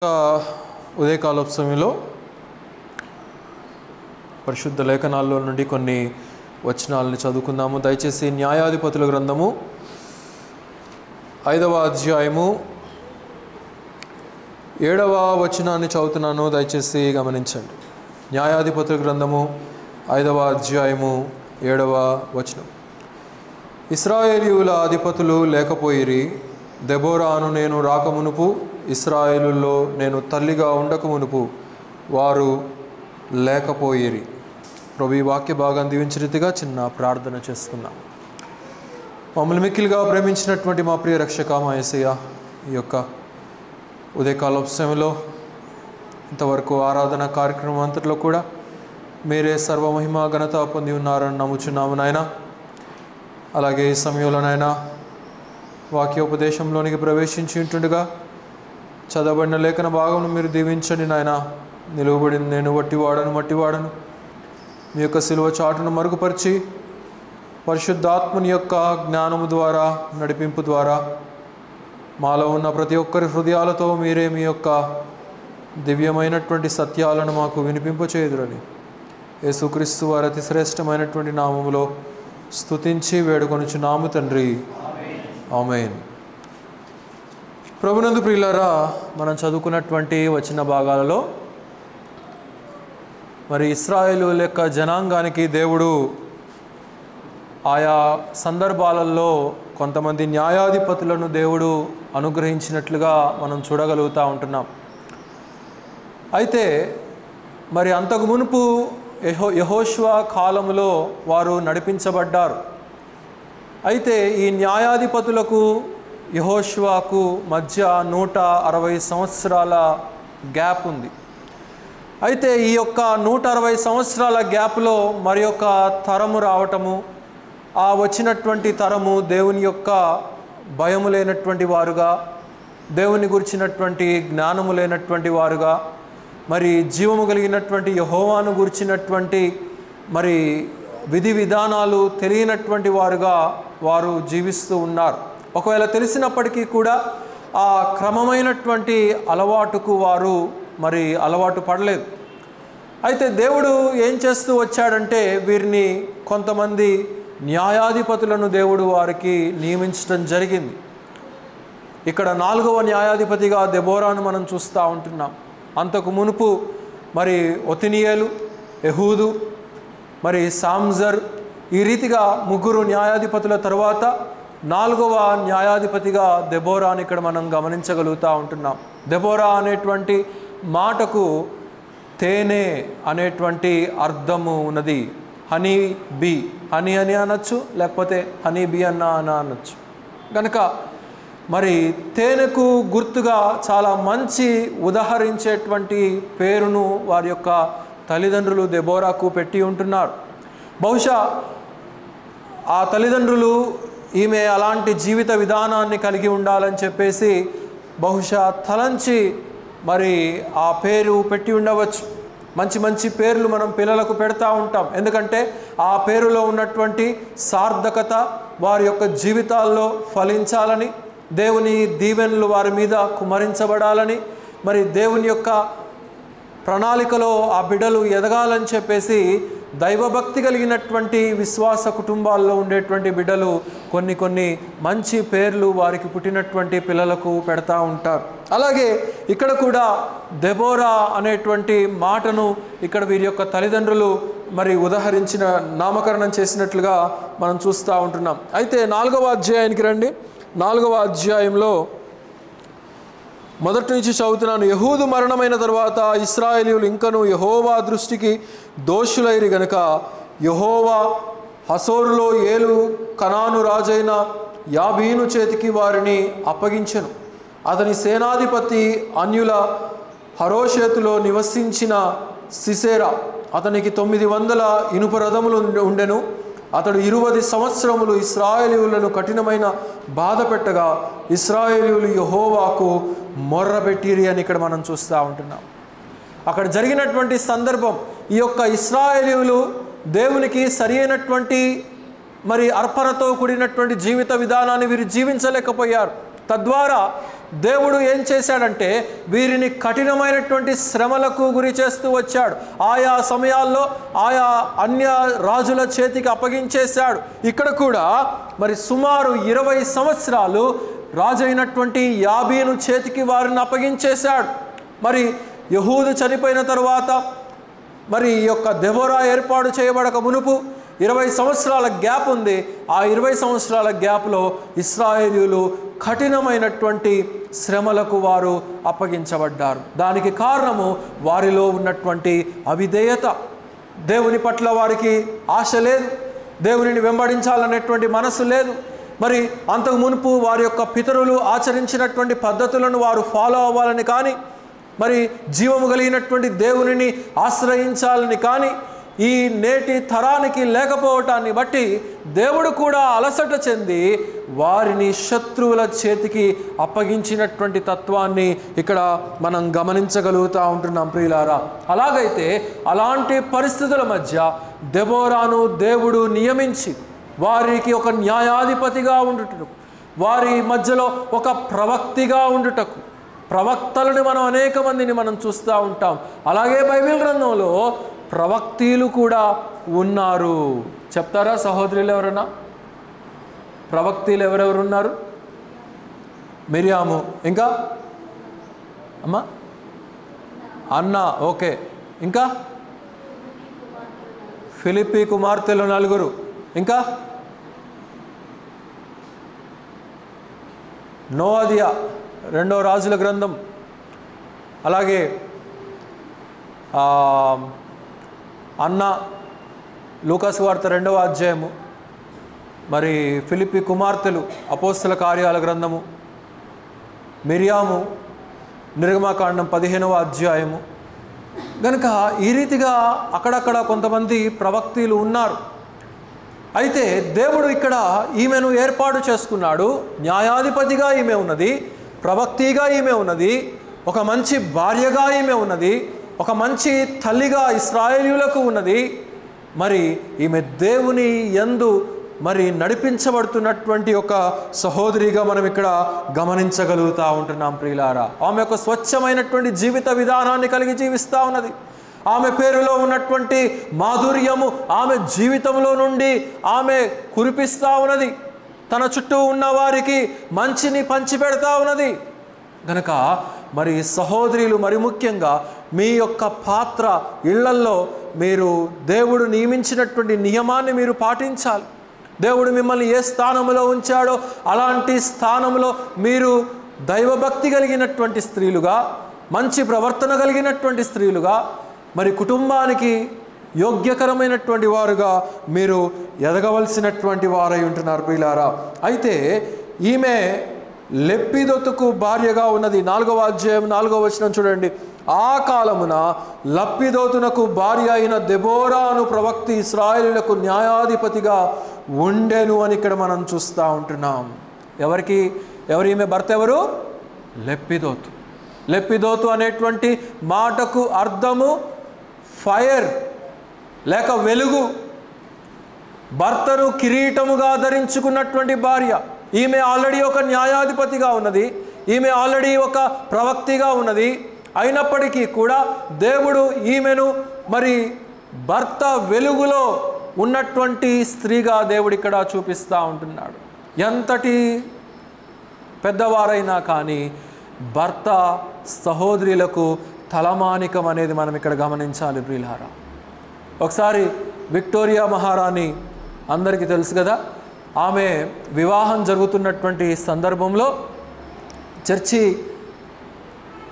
ఉదయకాలపు సమయంలో పరిశుద్ధ లేఖనాల్లో నుండి కొన్ని వచనాలను చదువుకుందాము. దయచేసి న్యాయాధిపతుల గ్రంథము 5వ అధ్యాయము 7వ వచనాన్ని చదువుతున్నాను, దయచేసి గమనించండి. న్యాయాధిపతుల గ్రంథము 5వ అధ్యాయము 7వ వచనం. ఇశ్రాయేలీయుల అధిపతులు లేకపోయిరి, దెబోరాను నేను రాకమునుపు, ఇశ్రాయేలులో నేను తల్లిగా ఉండకమునుపు వారు లేకపోయిరి. ప్రభు ఈ వాక్య భాగాన్ని దీవించిన రీతిగా చిన్న ప్రార్థన చేసుకుందాం. మమ్మల్ని మిక్కిలిగా ప్రేమించినటువంటి మా ప్రియ రక్షక మా యేసయ్య, ఈ యొక్క ఉదయకాల సమయంలో ఇంతవరకు ఆరాధన కార్యక్రమం అంతట్లో కూడా మీరే సర్వమహిమ ఘనత పొంది ఉన్నారని నమ్ముచున్నాము నాయన. అలాగే ఈ సమయంలోనైనా వాక్యోపదేశంలోనికి ప్రవేశించి ఉంటుండగా చదవబడిన లేఖన భాగంను మీరు దీవించండి నాయన. నిలువబడిన నేను మట్టివాడను మీ యొక్క సిలువ చాటును మరుగుపరిచి పరిశుద్ధాత్మని యొక్క జ్ఞానము ద్వారా, నడిపింపు ద్వారా మాలో ఉన్న ప్రతి ఒక్కరి హృదయాలతో మీరే మీ యొక్క దివ్యమైనటువంటి సత్యాలను మాకు వినిపింపచేయుదురని యేసుక్రీస్తు వారి అతి శ్రేష్టమైనటువంటి నామములో స్తుతించి వేడుకొనుచున్నాము తండ్రి, ఆమేన్. ప్రభునందు ప్రియులారా, మనం చదువుకున్నటువంటి వచన భాగాలలో మరి ఇశ్రాయేలు యొక్క జనాంగానికి దేవుడు ఆయా సందర్భాలలో కొంతమంది న్యాయాధిపతులను దేవుడు అనుగ్రహించినట్లుగా మనం చూడగలుగుతూ ఉంటున్నాం. అయితే మరి అంతకు మునుపు యెహోషువ కాలములో వారు నడిపించబడ్డారు. అయితే ఈ న్యాయాధిపతులకు యెహోషువకు మధ్య 160 సంవత్సరాల గ్యాప్ ఉంది. అయితే ఈ యొక్క 160 సంవత్సరాల గ్యాప్లో మరి యొక్క తరము రావటము, ఆ వచ్చినటువంటి తరము దేవుని యొక్క భయము లేనటువంటి వారుగా, దేవుని గురించినటువంటి జ్ఞానము లేనటువంటి వారుగా, మరి జీవము కలిగినటువంటి యెహోవాను గురించినటువంటి మరి విధి విధానాలు తెలియనటువంటి వారుగా వారు జీవిస్తూ ఉన్నారు. ఒకవేళ తెలిసినప్పటికీ కూడా ఆ క్రమమైనటువంటి అలవాటుకు వారు మరి అలవాటు పడలేదు. అయితే దేవుడు ఏం చేస్తూ వచ్చాడంటే వీరిని కొంతమంది న్యాయాధిపతులను దేవుడు వారికి నియమించడం జరిగింది. ఇక్కడ 4వ న్యాయాధిపతిగా దెబోరాను మనం చూస్తూ ఉంటున్నాం. అంతకు మునుపు మరి ఒతినియేలు, యెహూదు, మరి సామ్జర్, ఈ రీతిగా 3 న్యాయాధిపతుల తర్వాత 4వ న్యాయాధిపతిగా దెబోరాని ఇక్కడ మనం గమనించగలుగుతూ ఉంటున్నాం. దెబోరా అనేటువంటి మాటకు తేనె అనేటువంటి అర్థము ఉన్నది. హనీ బీ, హనీ అని అనొచ్చు, లేకపోతే హనీ బీ అనొచ్చు. కనుక మరి తేనెకు గుర్తుగా చాలా మంచి ఉదహరించేటువంటి పేరును వారి యొక్క తల్లిదండ్రులు దెబోరాకు పెట్టి ఉంటున్నారు. బహుశా ఆ తల్లిదండ్రులు ఈమె అలాంటి జీవిత విధానాన్ని కలిగి ఉండాలని చెప్పేసి బహుశా తలంచి మరి ఆ పేరు పెట్టి ఉండవచ్చు. మంచి మంచి పేర్లు మనం పిల్లలకు పెడతా ఉంటాం. ఎందుకంటే ఆ పేరులో ఉన్నటువంటి సార్థకత వారి యొక్క జీవితాల్లో ఫలించాలని, దేవుని దీవెనలు వారి మీద కుమరించబడాలని, మరి దేవుని యొక్క ప్రణాళికలో ఆ బిడ్డలు ఎదగాలని చెప్పేసి దైవభక్తి కలిగినటువంటి విశ్వాస కుటుంబాల్లో ఉండేటువంటి బిడ్డలు కొన్ని మంచి పేర్లు వారికి పుట్టినటువంటి పిల్లలకు పెడతా ఉంటారు. అలాగే ఇక్కడ కూడా దెబోరా అనేటువంటి మాటను ఇక్కడ వీరి యొక్క తల్లిదండ్రులు మరి ఉదహరించిన నామకరణం చేసినట్లుగా మనం చూస్తూ ఉంటున్నాం. అయితే 4వ అధ్యాయానికి రండి. 4వ అధ్యాయంలో మొదటి నుంచి చదువుతున్నాను. యెహూదు మరణమైన తర్వాత ఇశ్రాయేలీయులు ఇంకను యెహోవా దృష్టికి దోషులైరి గనుక యెహోవా హసోరులో ఏలు కనాను రాజైన యాబీను చేతికి వారిని అప్పగించెను. అతని సేనాధిపతి అన్యుల హరోషేతులో నివసించిన సిసేరా, అతనికి 900 ఇనుప రథములు ఉండెను. అతడు 20 సంవత్సరములు ఇశ్రాయేలీయులను కఠినమైన బాధ పెట్టగా ఇశ్రాయేలీయులు యెహోవాకు మొర్రపెట్టిరి అని ఇక్కడ మనం చూస్తూ ఉంటున్నాం. అక్కడ జరిగినటువంటి సందర్భం, ఈ యొక్క ఇశ్రాయేలీయులు దేవునికి సరి అయినటువంటి మరి అర్పణతో కూడినటువంటి జీవిత విధానాన్ని వీరు జీవించలేకపోయారు. తద్వారా దేవుడు ఏం చేశాడంటే వీరిని కఠినమైనటువంటి శ్రమలకు గురి చేస్తూ వచ్చాడు. ఆయా సమయాల్లో ఆయా అన్య రాజుల చేతికి అప్పగించేశాడు. ఇక్కడ కూడా మరి సుమారు 20 సంవత్సరాలు రాజు అయినటువంటి యాబీను చేతికి వారిని అప్పగించేశాడు. మరి యెహూదు చనిపోయిన తరువాత మరి ఈ యొక్క దెబోరా ఏర్పాటు చేయబడక మునుపు 20 సంవత్సరాల గ్యాప్ ఉంది. ఆ 20 సంవత్సరాల గ్యాప్లో ఇశ్రాయేలీయులు కఠినమైనటువంటి శ్రమలకు వారు అప్పగించబడ్డారు. దానికి కారణము వారిలో ఉన్నటువంటి అవిధేయత. దేవుని పట్ల వారికి ఆశ లేదు, దేవునిని వెంబడించాలనేటువంటి మనసు లేదు. మరి అంతకు మునుపు వారి యొక్క పితరులు ఆచరించినటువంటి పద్ధతులను వారు ఫాలో అవ్వాలని కానీ, మరి జీవము కలిగినటువంటి దేవునిని ఆశ్రయించాలని కానీ ఈ నేటి తరానికి లేకపోవటాన్ని బట్టి దేవుడు కూడా అలసట చెంది వారిని శత్రువుల చేతికి అప్పగించినటువంటి తత్వాన్ని ఇక్కడ మనం గమనించగలుగుతూ ఉంటున్నాం ప్రియులారా. అలాగైతే అలాంటి పరిస్థితుల మధ్య దెబోరాను దేవుడు నియమించి వారికి ఒక న్యాయాధిపతిగా ఉండుటకు, వారి మధ్యలో ఒక ప్రవక్తిగా ఉండుటకు, ప్రవక్తలను మనం అనేక మందిని మనం చూస్తూ ఉంటాం. అలాగే బైబిల్ గ్రంథంలో ప్రవక్తీలు కూడా ఉన్నారు. చెప్తారా సహోదరులు ఎవరన్నా? ప్రవక్తీలు ఎవరెవరు ఉన్నారు? మిరియాము, ఇంకా అమ్మా అన్న, ఓకే, ఇంకా ఫిలిప్పీ కుమార్తెలు 4, ఇంకా నోవాదియా 2వ రాజుల గ్రంథం, అలాగే అన్న లూకాసు వార్త 2వ అధ్యాయము, మరి ఫిలిప్పీ కుమార్తెలు అపోస్తల కార్యాల గ్రంథము, మిరియాము నిర్గమకాండం 15వ అధ్యాయము. కనుక ఈ రీతిగా అక్కడక్కడ కొంతమంది ప్రవక్తలు ఉన్నారు. అయితే దేవుడు ఇక్కడ ఈమెను ఏర్పాటు చేసుకున్నాడు. న్యాయాధిపతిగా ఈమె ఉన్నది, ప్రవక్తిగా ఈమె ఉన్నది, ఒక మంచి భార్యగా ఈమె ఉన్నది, ఒక మంచి తల్లిగా ఇశ్రాయేలీయులకు ఉన్నది. మరి ఈమె దేవుని యందు మరి నడిపించబడుతున్నటువంటి ఒక సహోదరిగా మనం ఇక్కడ గమనించగలుగుతూ ఉంటున్నాం ప్రియులారా. ఆమె ఒక స్వచ్ఛమైనటువంటి జీవిత విధానాన్ని కలిగి జీవిస్తూ ఉన్నది. ఆమె పేరులో ఉన్నటువంటి మాధుర్యము ఆమె జీవితంలో నుండి ఆమె కురిపిస్తూ ఉన్నది. తన చుట్టూ ఉన్న వారికి మంచిని పంచిపెడతా ఉన్నది. గనక మరి సహోదరులు, మరి ముఖ్యంగా మీ యొక్క పాత్ర ఇళ్లల్లో మీరు దేవుడు నియమించినటువంటి నియమాన్ని మీరు పాటించాలి. దేవుడు మిమ్మల్ని ఏ స్థానంలో ఉంచాడో అలాంటి స్థానంలో మీరు దైవభక్తి కలిగినటువంటి స్త్రీలుగా, మంచి ప్రవర్తన కలిగినటువంటి స్త్రీలుగా, మరి కుటుంబానికి యోగ్యకరమైనటువంటి వారుగా మీరు ఎదగవలసినటువంటి వారై ఉంటున్నారు ప్రియులారా. అయితే ఈమె లెప్పిదోతుకు భార్యగా ఉన్నది. 4వ అధ్యాయం 4వ వచనం చూడండి. ఆ కాలమున లప్పిదోతునకు భార్య అయిన దెబోరా అను ప్రవక్తి ఇశ్రాయేలులకు న్యాయాధిపతిగా ఉండెను అని ఇక్కడ మనం చూస్తూ ఉంటున్నాం. ఎవరు ఈమె భర్త? ఎవరు? లెప్పిదోతు. లెప్పిదోతు అనేటువంటి మాటకు అర్థము ఫైర్ లేక వెలుగు. భర్తను కిరీటముగా ధరించుకున్నటువంటి భార్య. ఈమె ఆల్రెడీ ఒక న్యాయాధిపతిగా ఉన్నది, ఈమె ఆల్రెడీ ఒక ప్రవక్తిగా ఉన్నది. అయినప్పటికీ కూడా దేవుడు ఈమెను మరి భర్త వెలుగులో ఉన్నటువంటి స్త్రీగా దేవుడు ఇక్కడ చూపిస్తూ ఉంటున్నాడు. ఎంతటి పెద్దవారైనా కానీ భర్త సహోదరులకు తలమానికం అనేది మనం ఇక్కడ గమనించాలి ప్రియులారా. ఒకసారి విక్టోరియా మహారాణి అందరికీ తెలుసు కదా, ఆమె వివాహం జరుగుతున్నటువంటి సందర్భంలో చర్చి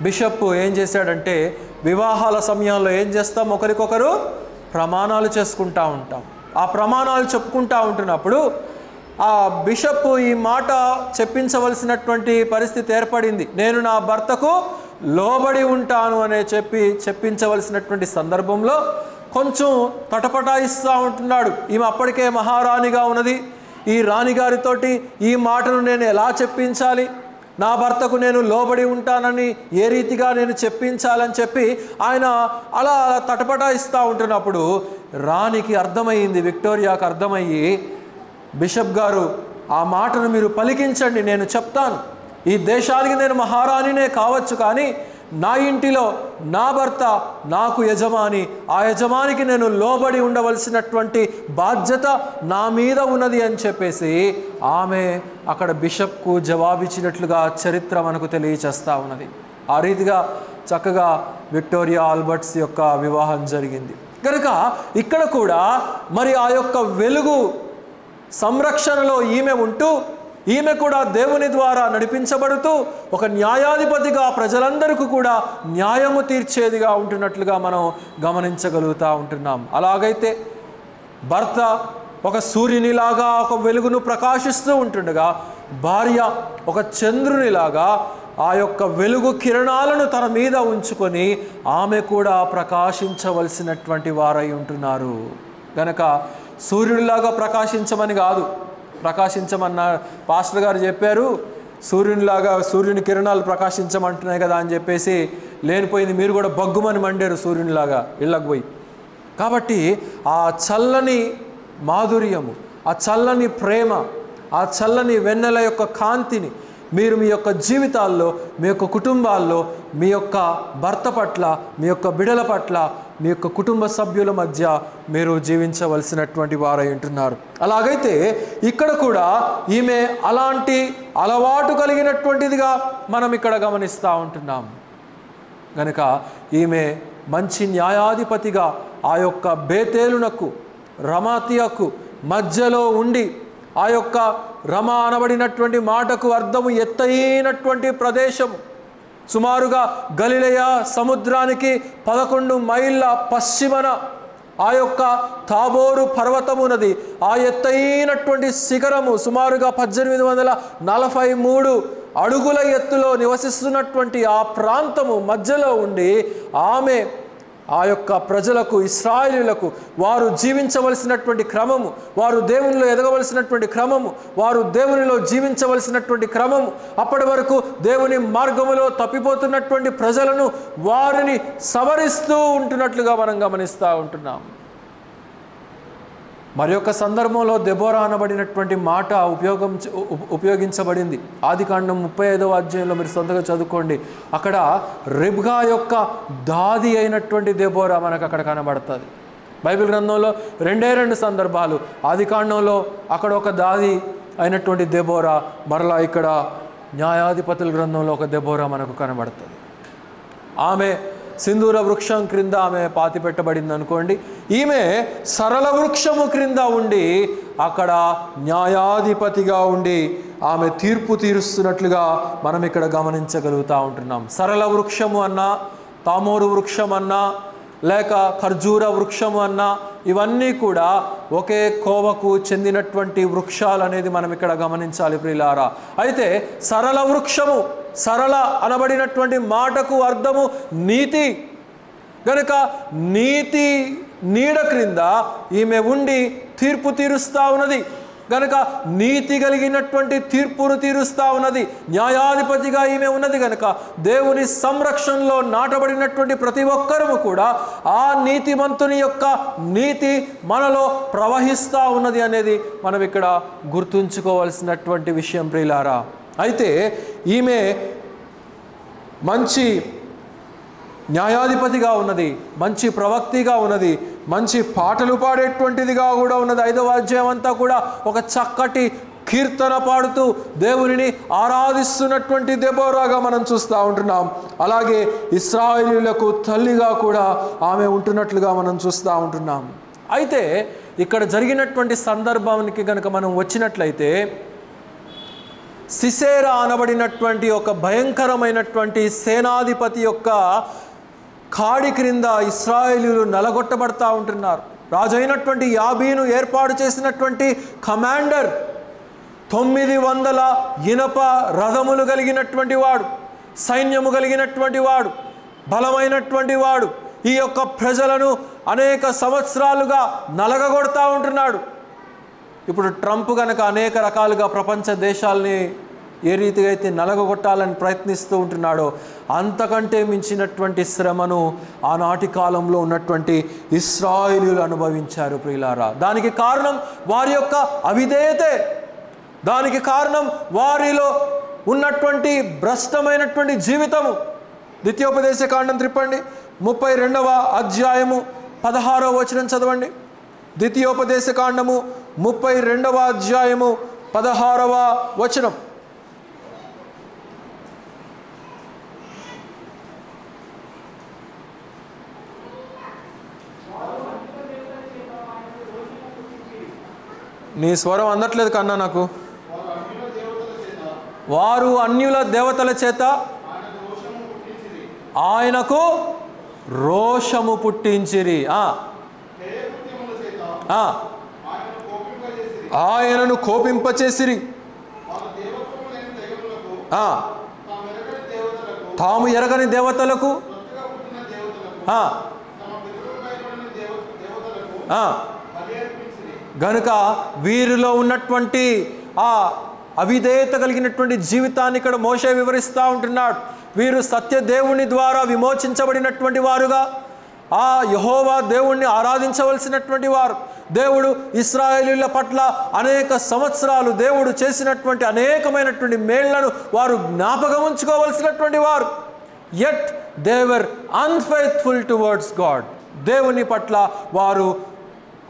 బిషప్ ఏం చేశాడంటే, వివాహాల సమయంలో ఏం చేస్తాం, ఒకరికొకరు ప్రమాణాలు చేసుకుంటూ ఉంటాం. ఆ ప్రమాణాలు చెప్పుకుంటూ ఉంటున్నప్పుడు ఆ బిషప్ ఈ మాట చెప్పించవలసినటువంటి పరిస్థితి ఏర్పడింది. నేను నా భర్తకు లోబడి ఉంటాను అనే చెప్పించవలసినటువంటి సందర్భంలో కొంచెం తటపటాయిస్తూ ఉంటున్నాడు. ఈమె అప్పటికే మహారాణిగా ఉన్నది. ఈ రాణిగారితోటి ఈ మాటను నేను ఎలా చెప్పించాలి, నా భర్తకు నేను లోబడి ఉంటానని ఏ రీతిగా నేను చెప్పించాలని చెప్పి ఆయన అలా తటపటాయిస్తూ ఉంటున్నప్పుడు రాణికి అర్థమయ్యింది, విక్టోరియాకు అర్థమయ్యి, బిషప్ గారు ఆ మాటను మీరు పలికించండి, నేను చెప్తాను. ఈ దేశానికి నేను మహారాణినే కావచ్చు, కానీ నా ఇంటిలో నా భర్త నాకు యజమాని, ఆ యజమానికి నేను లోబడి ఉండవలసినటువంటి బాధ్యత నా మీద ఉన్నది అని చెప్పేసి ఆమె అక్కడ బిషప్కు జవాబిచ్చినట్లుగా చరిత్ర మనకు తెలియచేస్తూ ఉన్నది. ఆ రీతిగా చక్కగా విక్టోరియా ఆల్బర్ట్స్ యొక్క వివాహం జరిగింది. కనుక ఇక్కడ కూడా మరి ఆ యొక్క వెలుగు సంరక్షణలో ఈమె ఉంటూ, ఈమె కూడా దేవుని ద్వారా నడిపించబడుతూ ఒక న్యాయాధిపతిగా ప్రజలందరికీ కూడా న్యాయము తీర్చేదిగా ఉంటున్నట్లుగా మనం గమనించగలుగుతూ ఉంటున్నాం. అలాగైతే భర్త ఒక సూర్యునిలాగా ఒక వెలుగును ప్రకాశిస్తూ ఉంటుండగా, భార్య ఒక చంద్రునిలాగా ఆ యొక్క వెలుగు కిరణాలను తన మీద ఉంచుకొని ఆమె కూడా ప్రకాశించవలసినటువంటి వారై ఉంటున్నారు. కనుక సూర్యునిలాగా ప్రకాశించమని కాదు, ప్రకాశించమన్న పాస్టర్ గారు చెప్పారు, సూర్యునిలాగా సూర్యుని కిరణాలు ప్రకాశించమంటున్నాయి కదా అని చెప్పేసి లేనిపోయింది మీరు కూడా బగ్గుమని మండారు సూర్యునిలాగా ఇళ్ళకు పోయి. కాబట్టి ఆ చల్లని మాధుర్యము, ఆ చల్లని ప్రేమ, ఆ చల్లని వెన్నెల యొక్క కాంతిని మీరు మీ యొక్క జీవితాల్లో, మీ యొక్క కుటుంబాల్లో, మీ యొక్క భర్త పట్ల, మీ యొక్క బిడల పట్ల, మీ యొక్క కుటుంబ సభ్యుల మధ్య మీరు జీవించవలసినటువంటి వారై ఉంటున్నారు. అలాగైతే ఇక్కడ కూడా ఈమె అలాంటి అలవాటు కలిగినటువంటిదిగా మనం ఇక్కడ గమనిస్తూ ఉంటున్నాం. కనుక ఈమె మంచి న్యాయాధిపతిగా ఆ యొక్క బేతేలునకు రమాతియకు మధ్యలో ఉండి, ఆ యొక్క రమ అనబడినటువంటి మాటకు అర్థము ఎత్తైనటువంటి ప్రదేశము, సుమారుగా గలిలయ సముద్రానికి 11 మైళ్ళ పశ్చిమన ఆ యొక్క తాబోరు పర్వతమున్నది. ఆ ఎత్తైనటువంటి శిఖరము సుమారుగా 1843 అడుగుల ఎత్తులో నివసిస్తున్నటువంటి ఆ ప్రాంతము మధ్యలో ఉండి ఆమె ఆ యొక్క ప్రజలకు, ఇశ్రాయేలీయులకు వారు జీవించవలసినటువంటి క్రమము, వారు దేవునిలో ఎదగవలసినటువంటి క్రమము, వారు దేవునిలో జీవించవలసినటువంటి క్రమము, అప్పటి వరకు దేవుని మార్గములో తప్పిపోతున్నటువంటి ప్రజలను వారిని సవరిస్తూ ఉంటున్నట్లుగా మనం గమనిస్తూ ఉంటున్నాం. మరి యొక్క సందర్భంలో దెబోరా అనబడినటువంటి మాట ఉపయోగించబడింది. ఆదికాండం 35వ అధ్యాయంలో మీరు సొంతగా చదువుకోండి. అక్కడ రిబ్కా యొక్క దాది అయినటువంటి దెబోరా మనకు అక్కడ కనబడుతుంది. బైబిల్ గ్రంథంలో 2 సందర్భాలు, ఆదికాండంలో అక్కడ ఒక దాది అయినటువంటి దెబోరా, మరలా ఇక్కడ న్యాయాధిపతుల గ్రంథంలో ఒక దెబోరా మనకు కనబడుతుంది. ఆమె సింధూర వృక్షం క్రింద ఆమె పాతి పెట్టబడింది అనుకోండి. ఈమె సరళ వృక్షము క్రింద ఉండి అక్కడ న్యాయాధిపతిగా ఉండి ఆమె తీర్పు తీరుస్తున్నట్లుగా మనం ఇక్కడ గమనించగలుగుతూ ఉంటున్నాం. సరళ వృక్షము అన్నా, తామోరు వృక్షం అన్నా, లేక ఖర్జూర వృక్షము అన్నా, ఇవన్నీ కూడా ఒకే కోవకు చెందినటువంటి వృక్షాలు అనేది మనం ఇక్కడ గమనించాలి ప్రియులారా. అయితే సరళ వృక్షము, సరళ అనబడినటువంటి మాటకు అర్థము నీతి. గనుక నీతి నీడ క్రింద ఈమె ఉండి తీర్పు తీరుస్తూ ఉన్నది. గనుక నీతి కలిగినటువంటి తీర్పును తీరుస్తూ ఉన్నది. న్యాయాధిపతిగా ఈమె ఉన్నది. గనుక దేవుని సంరక్షణలో నాటబడినటువంటి ప్రతి ఒక్కరూ కూడా ఆ నీతిమంతుని యొక్క నీతి మనలో ప్రవహిస్తూ ఉన్నది అనేది మనం ఇక్కడ గుర్తుంచుకోవాల్సినటువంటి విషయం ప్రియులారా. అయితే ఈమె మంచి న్యాయాధిపతిగా ఉన్నది, మంచి ప్రవక్తిగా ఉన్నది, మంచి పాటలు పాడేటువంటిదిగా కూడా ఉన్నది. 5వ అధ్యాయం అంతా కూడా ఒక చక్కటి కీర్తన పాడుతూ దేవునిని ఆరాధిస్తున్నటువంటి దెబోరాగా మనం చూస్తూ ఉంటున్నాం. అలాగే ఇశ్రాయేలీయులకు తల్లిగా కూడా ఆమె ఉంటున్నట్లుగా మనం చూస్తూ ఉంటున్నాం. అయితే ఇక్కడ జరిగినటువంటి సందర్భానికి కనుక మనం వచ్చినట్లయితే, సిసేరా అనబడినటువంటి ఒక భయంకరమైనటువంటి సేనాధిపతి యొక్క కాడి క్రింద ఇశ్రాయేలీయులు నలగొట్టబడతా ఉంటున్నారు. రాజైనటువంటి యాబీను ఏర్పాటు చేసినటువంటి కమాండర్ 900 ఇనప రథములు కలిగినటువంటి వాడు, సైన్యము కలిగినటువంటి వాడు, బలమైనటువంటి వాడు ఈ యొక్క ప్రజలను అనేక సంవత్సరాలుగా నలగగొడతా ఉంటున్నాడు. ఇప్పుడు ట్రంప్ కనుక అనేక రకాలుగా ప్రపంచ దేశాలని ఏ రీతిగా అయితే నలగొట్టాలని ప్రయత్నిస్తూ ఉంటున్నాడో అంతకంటే మించినటువంటి శ్రమను ఆనాటి కాలంలో ఉన్నటువంటి ఇశ్రాయేలీయులు అనుభవించారు ప్రియులారా. దానికి కారణం వారి యొక్క అవిధేయతే. దానికి కారణం వారిలో ఉన్నటువంటి భ్రష్టమైనటువంటి జీవితము. ద్వితీయోపదేశ కాండం త్రిప్పండి, 32వ అధ్యాయము 16వ వచనం చదవండి. ద్వితీయోపదేశ కాండము 32వ అధ్యాయము 16వ వచనం. నీ స్వరం అందట్లేదు కన్నా నాకు. వారు అన్యుల దేవతల చేత ఆయనకు రోషము పుట్టించిరి, ఆయనను కోపింపచేసిరి, తాము ఎరగని దేవతలకు గనుక వీరిలో ఉన్నటువంటి ఆ అవిధేయత కలిగినటువంటి జీవితాన్ని ఇక్కడ మోషే వివరిస్తూ ఉంటున్నాడు. వీరు సత్యదేవుని ద్వారా విమోచించబడినటువంటి వారుగా ఆ యెహోవా దేవుణ్ణి ఆరాధించవలసినటువంటి వారు. దేవుడు ఇశ్రాయేలీయుల పట్ల అనేక సంవత్సరాలు దేవుడు చేసినటువంటి అనేకమైనటువంటి మేళ్లను వారు జ్ఞాపకం ఉంచుకోవలసినటువంటి వారు. Yet they were unfaithful towards God. దేవుని పట్ల వారు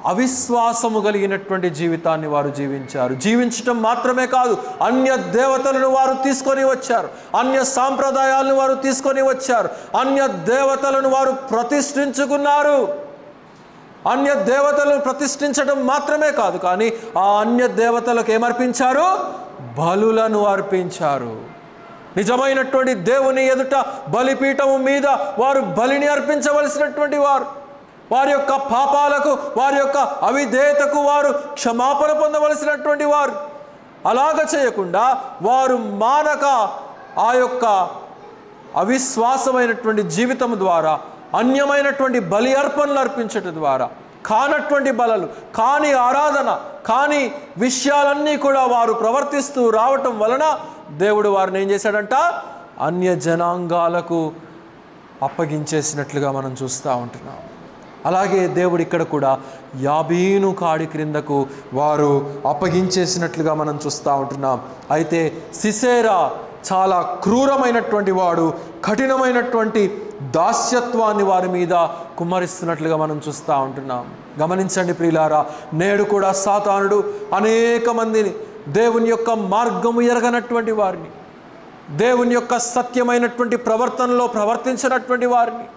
అవిశ్వాసము కలిగినటువంటి జీవితాన్ని వారు జీవించారు. జీవించటం మాత్రమే కాదు, అన్య దేవతలను వారు తీసుకొని వచ్చారు, అన్య సాంప్రదాయాలను వారు తీసుకొని వచ్చారు, అన్య దేవతలను వారు ప్రతిష్ఠించుకున్నారు. అన్య దేవతలను ప్రతిష్ఠించడం మాత్రమే కాదు, కానీ ఆ అన్య దేవతలకు ఏమర్పించారు? బలులను అర్పించారు. నిజమైనటువంటి దేవుని ఎదుట బలిపీఠము మీద వారు బలిని అర్పించవలసినటువంటి వారు. వారి యొక్క పాపాలకు, వారి యొక్క అవిధేయతకు వారు క్షమాపణ పొందవలసినటువంటి వారు. అలాగ చేయకుండా వారు మానక ఆ యొక్క అవిశ్వాసమైనటువంటి జీవితం ద్వారా, అన్యమైనటువంటి బలి అర్పణలు అర్పించడం ద్వారా, కానటువంటి బలలు, కాని ఆరాధన, కాని విషయాలన్నీ కూడా వారు ప్రవర్తిస్తూ రావటం వలన దేవుడు వారిని ఏం చేశాడంట? అన్య జనాంగాలకు అప్పగించేసినట్లుగా మనం చూస్తూ ఉంటున్నాం. అలాగే దేవుడు ఇక్కడ కూడా యాబీను కాడి క్రిందకు వారు అప్పగించేసినట్లుగా మనం చూస్తూ ఉంటున్నాం. అయితే సిసేరా చాలా క్రూరమైనటువంటి వాడు, కఠినమైనటువంటి దాస్యత్వాన్ని వారి మీద కుమ్మరిస్తున్నట్లుగా మనం చూస్తూ ఉంటున్నాం. గమనించండి ప్రియులారా, నేడు కూడా సాతానుడు అనేక మందిని, దేవుని యొక్క మార్గము ఎరగనటువంటి వారిని, దేవుని యొక్క సత్యమైనటువంటి ప్రవర్తనలో ప్రవర్తించినటువంటి వారిని,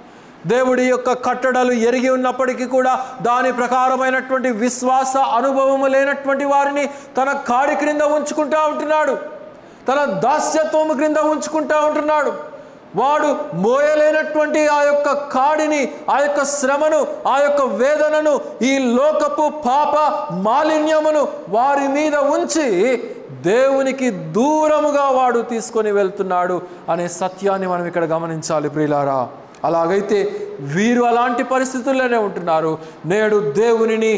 దేవుడి యొక్క కట్టడలు ఎరిగి ఉన్నప్పటికీ కూడా దాని ప్రకారమైనటువంటి విశ్వాస అనుభవము లేనటువంటి వారిని తన కాడి క్రింద ఉంచుకుంటూ ఉంటున్నాడు, తన దాస్యత్వము క్రింద ఉంచుకుంటూ ఉంటున్నాడు. వాడు మోయలేనటువంటి ఆ యొక్క కాడిని, ఆ యొక్క శ్రమను, ఆ యొక్క వేదనను, ఈ లోకపు పాప మాలిన్యమును వారి మీద ఉంచి దేవునికి దూరముగా వాడు తీసుకొని వెళ్తున్నాడు అనే సత్యాన్ని మనం ఇక్కడ గమనించాలి ప్రియులారా. అలాగైతే వీరు అలాంటి పరిస్థితుల్లోనే ఉంటున్నారు. నేడు దేవునిని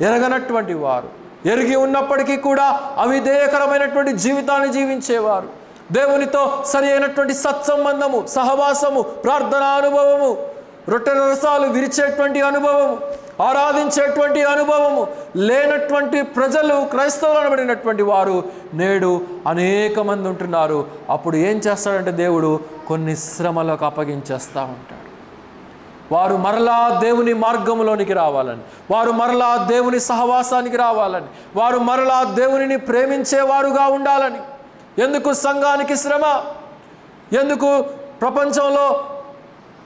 ఎరగనటువంటి వారు, ఎరిగి ఉన్నప్పటికీ కూడా అవిధేయకరమైనటువంటి జీవితాన్ని జీవించేవారు, దేవునితో సరి అయినటువంటి సత్సంబంధము, సహవాసము, ప్రార్థనా అనుభవము, రొట్టెల రసాలు విరిచేటువంటి అనుభవము, ఆరాధించేటువంటి అనుభవము లేనటువంటి ప్రజలు, క్రైస్తవులు అనబడినటువంటి వారు నేడు అనేక మంది ఉంటున్నారు. అప్పుడు ఏం చేస్తాడంటే దేవుడు కొన్ని శ్రమలకు అప్పగించేస్తూ ఉంటాడు. వారు మరలా దేవుని మార్గంలోనికి రావాలని, వారు మరలా దేవుని సహవాసానికి రావాలని, వారు మరలా దేవునిని ప్రేమించేవారుగా ఉండాలని. ఎందుకు సంఘానికి శ్రమ? ఎందుకు ప్రపంచంలో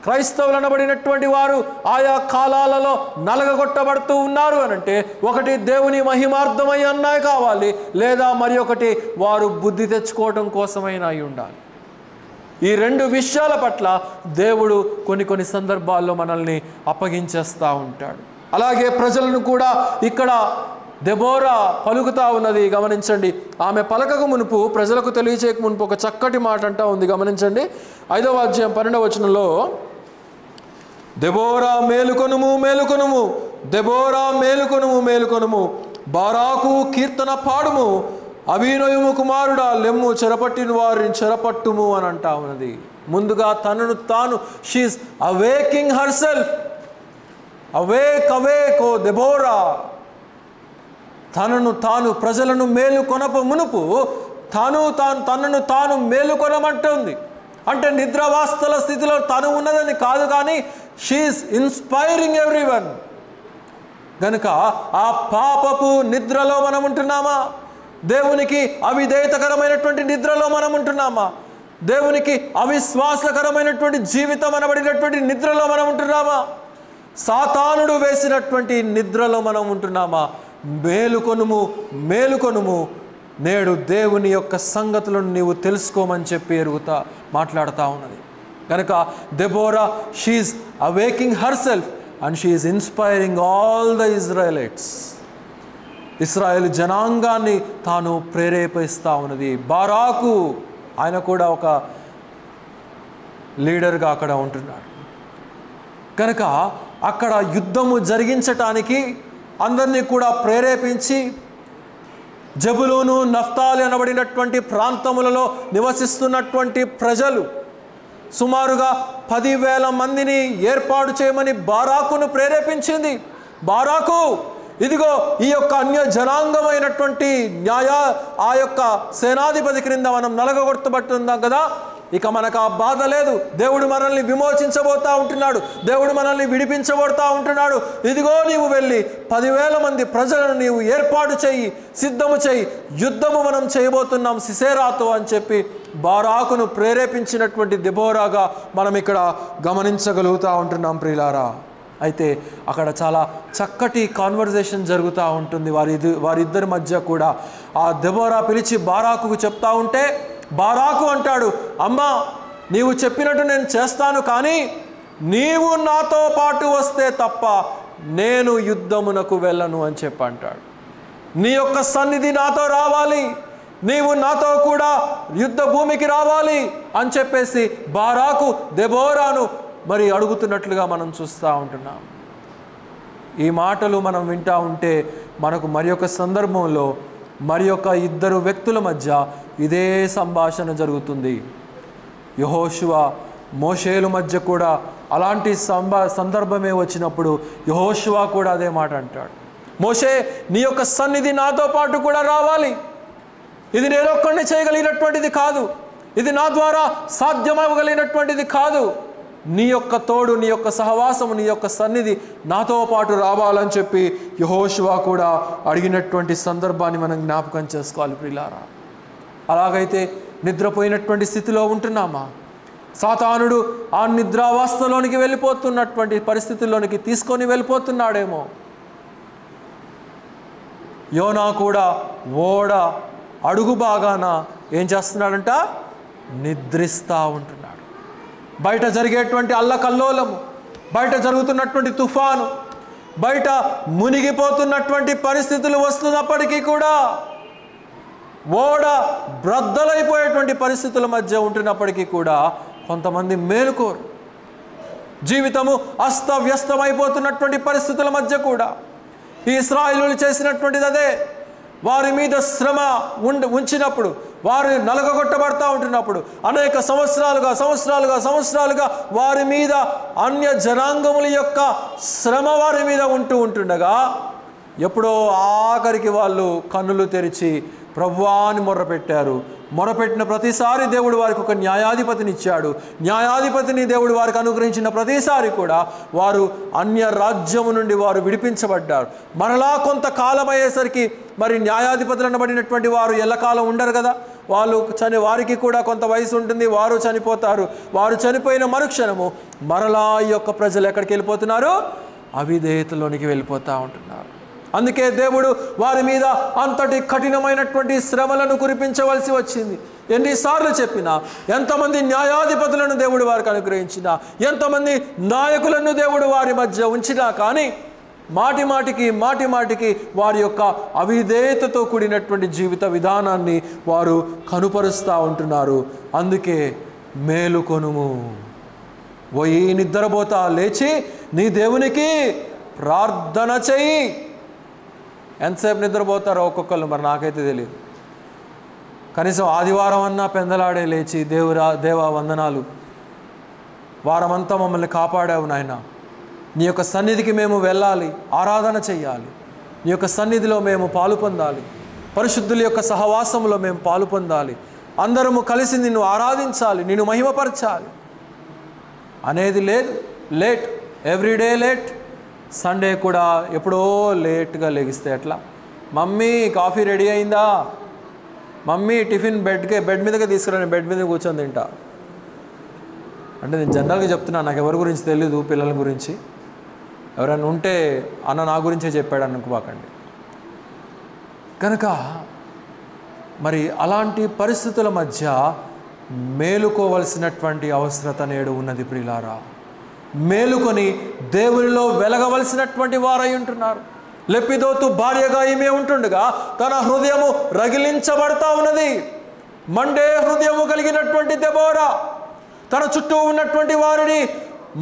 క్రైస్తవులు అనబడినటువంటి వారు ఆయా కాలాలలో నలగగొట్టబడుతూ ఉన్నారు అనంటే, ఒకటి దేవుని మహిమార్థమై అన్నాయి కావాలి, లేదా మరి ఒకటి వారు బుద్ధి తెచ్చుకోవడం కోసమైనా అయి ఉండాలి. ఈ రెండు విషయాల పట్ల దేవుడు కొన్ని సందర్భాల్లో మనల్ని అప్పగించేస్తూ ఉంటాడు. అలాగే ప్రజలను కూడా ఇక్కడ దెబోరా పలుకుతా ఉన్నది. గమనించండి, ఆమె పలకకు మునుపు, ప్రజలకు తెలియచేయక మునుపు ఒక చక్కటి మాట అంటా ఉంది. గమనించండి, 5వ అధ్యాయం 12వ వచనంలో, దెబోరా మేలుకొనుము, మేలుకొనుము, దెబోరా మేలుకొనుము, మేలుకొనుము, బారాకు కీర్తన పాడుము, అభినయము కుమారుడా లెమ్ము, చెరపట్టిన వారిని చెరపట్టుము అని అంటా ఉన్నది. ముందుగా తనను తాను, she's awakening her self, awake awake O Deborah. తనను తాను, ప్రజలను మేలు కొనప మునుపు తనను తాను మేలుకొనమంటుంది. అంటే నిద్రావస్థల స్థితిలో తను ఉన్నదని కాదు, కానీ షీఈస్ ఇన్స్పైరింగ్ ఎవ్రీవన్. గనుక ఆ పాపపు నిద్రలో మనం ఉంటున్నామా? దేవునికి అవిధేయతకరమైనటువంటి నిద్రలో మనం ఉంటున్నామా? దేవునికి అవిశ్వాసకరమైనటువంటి జీవితం అనబడినటువంటి నిద్రలో మనం ఉంటున్నామా? సాతానుడు వేసినటువంటి నిద్రలో మనం ఉంటున్నామా? మేలుకొనుము, మేలుకొనుము, నేడు దేవుని యొక్క సంగతులను నీవు తెలుసుకోమని చెప్పి మాట్లాడుతూ ఉన్నది. కనుక Deborah, she's awakening her self and she's inspiring all the Israelites. Israel జనాంగాన్ని తాను ప్రేరేపిస్తూ ఉన్నది. బారాకు ఆయన కూడా ఒక లీడర్గా అక్కడ ఉంటున్నాడు. కనుక అక్కడ యుద్ధము జరిగించటానికి అందరినీ కూడా ప్రేరేపించి జబులూను, నఫ్తాలి అనబడినటువంటి ప్రాంతములలో నివసిస్తున్నటువంటి ప్రజలు సుమారుగా 10,000 మందిని ఏర్పాటు చేయమని బారాకును ప్రేరేపించింది. బారాకు, ఇదిగో ఈ యొక్క అన్య జనాంగమైనటువంటి ఆ యొక్క సేనాధిపతి క్రింద మనం నలగొట్టబడుతున్నాం కదా, ఇక మనకు ఆ బాధ లేదు. దేవుడు మనల్ని విమోచించబోతూ ఉంటున్నాడు, దేవుడు మనల్ని విడిపించబోతూ ఉంటున్నాడు. ఇదిగో నీవు వెళ్ళి 10,000 మంది ప్రజలను నీవు ఏర్పాటు చేయి, సిద్ధము చేయి, యుద్ధము మనం చేయబోతున్నాం సిసేరాతో అని చెప్పి బారాకును ప్రేరేపించినటువంటి దెబోరాగా మనం ఇక్కడ గమనించగలుగుతూ ఉంటున్నాం ప్రియులారా. అయితే అక్కడ చాలా చక్కటి కాన్వర్జేషన్ జరుగుతూ ఉంటుంది వారిద్దరి మధ్య కూడా. ఆ దెబోరా పిలిచి బారాకుకు చెప్తా ఉంటే బారాకు అంటాడు, అమ్మా నీవు చెప్పినట్టు నేను చేస్తాను, కానీ నీవు నాతో పాటు వస్తే తప్ప నేను యుద్ధమునకు వెళ్ళను అని చెప్పి అంటాడు. నీ యొక్క సన్నిధి నాతో రావాలి, నీవు నాతో కూడా యుద్ధ భూమికి రావాలి అని చెప్పేసి బారాకు దెబోరాను మరి అడుగుతున్నట్లుగా మనం చూస్తూ ఉంటున్నాం. ఈ మాటలు మనం వింటూ ఉంటే మనకు మరి ఒక సందర్భంలో మరి ఒక ఇద్దరు వ్యక్తుల మధ్య ఇదే సంభాషణ జరుగుతుంది. యెహోషువ మోషేల మధ్య కూడా అలాంటి సందర్భమే వచ్చినప్పుడు యెహోషువ కూడా అదే మాట అంటాడు, మోషే నీ యొక్క సన్నిధి నాతో పాటు కూడా రావాలి, ఇది నేను ఒక్కడిని చేయగలిగినటువంటిది కాదు, ఇది నా ద్వారా సాధ్యమవ్వగలిగినటువంటిది కాదు, నీ యొక్క తోడు, నీ యొక్క సహవాసము, నీ యొక్క సన్నిధి నాతో పాటు రావాలని చెప్పి యెహోషువ కూడా అడిగినటువంటి సందర్భాన్ని మనం జ్ఞాపకం చేసుకోవాలి ప్రియులారా. అలాగైతే నిద్రపోయినటువంటి స్థితిలో ఉంటున్నామా? సాతానుడు ఆ నిద్రావస్థలోనికి వెళ్ళిపోతున్నటువంటి పరిస్థితుల్లోనికి తీసుకొని వెళ్ళిపోతున్నాడేమో. యోనా కూడా ఓడ అడుగు బాగాన ఏం చేస్తున్నాడంట? నిద్రిస్తూ ఉంటున్నాడు. బయట జరిగేటువంటి అల్లకల్లోలము, బయట జరుగుతున్నటువంటి తుఫాను, బయట మునిగిపోతున్నటువంటి పరిస్థితులు వస్తున్నప్పటికీ కూడా, ఓడ బ్రద్దలైపోయేటువంటి పరిస్థితుల మధ్య ఉంటున్నప్పటికీ కూడా కొంతమంది మేలుకోరు. జీవితము అస్తవ్యస్తమైపోతున్నటువంటి పరిస్థితుల మధ్య కూడా ఈ ఇశ్రాయేలీయులు చేసినటువంటిది అదే. వారి మీద శ్రమ ఉంచినప్పుడు, వారు నలగొట్టబడతా ఉంటున్నప్పుడు అనేక సంవత్సరాలుగా వారి మీద అన్య జనాంగముల యొక్క శ్రమ వారి మీద ఉంటుండగా ఎప్పుడో ఆఖరికి వాళ్ళు కన్నులు తెరిచి ప్రభువా అని మొర్రపెట్టారు. మొరపెట్టిన ప్రతిసారి దేవుడు వారికి ఒక న్యాయాధిపతిని ఇచ్చాడు. న్యాయాధిపతిని దేవుడు వారికి అనుగ్రహించిన ప్రతిసారి కూడా వారు అన్య రాజ్యము నుండి వారు విడిపించబడ్డారు. మరలా కొంతకాలం అయ్యేసరికి మరి న్యాయాధిపతులు అనబడినటువంటి వారు ఎల్లకాలం ఉండరు కదా, వారికి కూడా కొంత వయసు ఉంటుంది, వారు చనిపోతారు. వారు చనిపోయిన మరుక్షణము మరలా ఈ యొక్క ప్రజలు ఎక్కడికి వెళ్ళిపోతున్నారు? అవిధేయతలోనికి వెళ్ళిపోతూ ఉంటున్నారు. అందుకే దేవుడు వారి మీద అంతటి కఠినమైనటువంటి శ్రమలను కురిపించవలసి వచ్చింది. ఎన్నిసార్లు చెప్పినా, ఎంతమంది న్యాయాధిపతులను దేవుడు వారికి అనుగ్రహించినా, ఎంతమంది నాయకులను దేవుడు వారి మధ్య ఉంచినా కానీ మాటి మాటికి వారి యొక్క అవిధేయతతో కూడినటువంటి జీవిత విధానాన్ని వారు కనుపరుస్తూ ఉంటున్నారు. అందుకే మేలుకొనుము, పోయి నిద్రపోతా లేచి నీ దేవునికి ప్రార్థన చెయ్యి. ఎంతసేపు నిద్రపోతారో ఒక్కొక్కరు మరి నాకైతే తెలియదు. కనీసం ఆదివారం అన్నా పెందలాడే లేచి దేవా వందనాలు, వారమంతా మమ్మల్ని కాపాడావు నాయన, నీ యొక్క సన్నిధికి మేము వెళ్ళాలి, ఆరాధన చెయ్యాలి, నీ యొక్క సన్నిధిలో మేము పాలు పొందాలి, పరిశుద్ధుల యొక్క సహవాసంలో మేము పాలు పొందాలి, అందరము కలిసి నిన్ను ఆరాధించాలి, నిన్ను మహిమపరచాలి అనేది లేదు. Late, everyday late. సండే కూడా ఎప్పుడో లేట్గా లెగిస్తే ఎట్లా? మమ్మీ కాఫీ రెడీ అయిందా, మమ్మీ టిఫిన్ బెడ్ మీదకే తీసుకురా, నేను బెడ్ మీద కూర్చొని తింటా అంటే నేను జనరల్గా చెప్తున్నాను, నాకు ఎవరి గురించి తెలీదు, పిల్లల గురించి. ఎవరైనా ఉంటే అన్న నా గురించే చెప్పాడు అనుకోకండి. కనుక మరి అలాంటి పరిస్థితుల మధ్య మేలుకోవలసినటువంటి అవసరత నేడు ఉన్నది ప్రియులారా. మేలుకొని దేవునిలో వెలగవలసినటువంటి వారై ఉంటున్నారు. లెప్పిదోతు భార్యగా ఈమె ఉంటుండగా తన హృదయము రగిలించబడతా ఉన్నది. మండే హృదయము కలిగినటువంటి దెబోరా తన చుట్టూ ఉన్నటువంటి వారిని